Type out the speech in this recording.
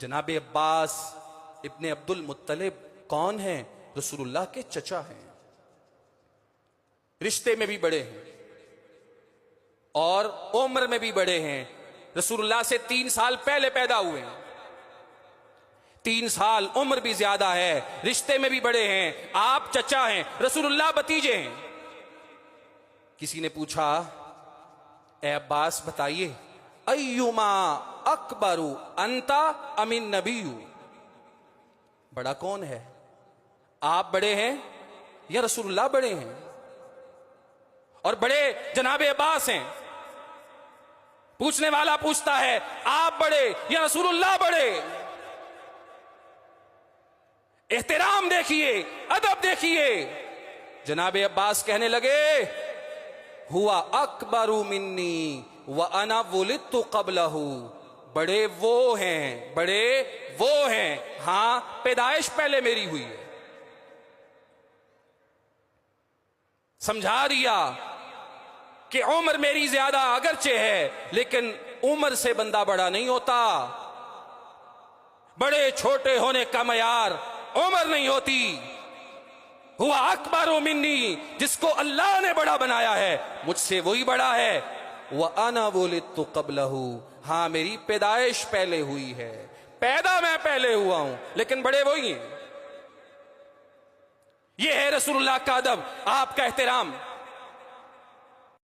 जनाब अब्बास इब्ने अब्दुल मुत्तलिब कौन हैं? रसूलुल्लाह के चचा हैं, रिश्ते में भी बड़े हैं और उम्र में भी बड़े हैं। रसूलुल्लाह से 3 साल पहले पैदा हुए हैं, 3 साल उम्र भी ज्यादा है, रिश्ते में भी बड़े हैं। आप चचा हैं, रसूलुल्लाह भतीजे हैं। किसी ने पूछा, ए अब्बास बताइए, अय्युमा अकबरू अंता अमिन नबीयू, बड़ा कौन है, आप बड़े हैं या रसूलुल्लाह बड़े हैं? और बड़े जनाब अब्बास हैं। पूछने वाला पूछता है, आप बड़े या रसूलुल्लाह बड़े? एहतराम देखिए, अदब देखिए। जनाब अब्बास कहने लगे, हुआ अकबरू मिन्नी व अना वुलिदतु क़ब्लहू, बड़े वो हैं, बड़े वो हैं, हां पैदाइश पहले मेरी हुई है। समझा दिया कि उम्र मेरी ज्यादा अगरचे है, लेकिन उम्र से बंदा बड़ा नहीं होता। बड़े छोटे होने का मयार उम्र नहीं होती। हुआ अकबर मिन्नी, जिसको अल्लाह ने बड़ा बनाया है मुझसे वही बड़ा है। वह अना वुलिदतु क़ब्लहू, हां मेरी पैदाइश पहले हुई है, पैदा मैं पहले हुआ हूं, लेकिन बड़े वही हैं। यह है रसूलुल्लाह का अदब, आपका एहतराम।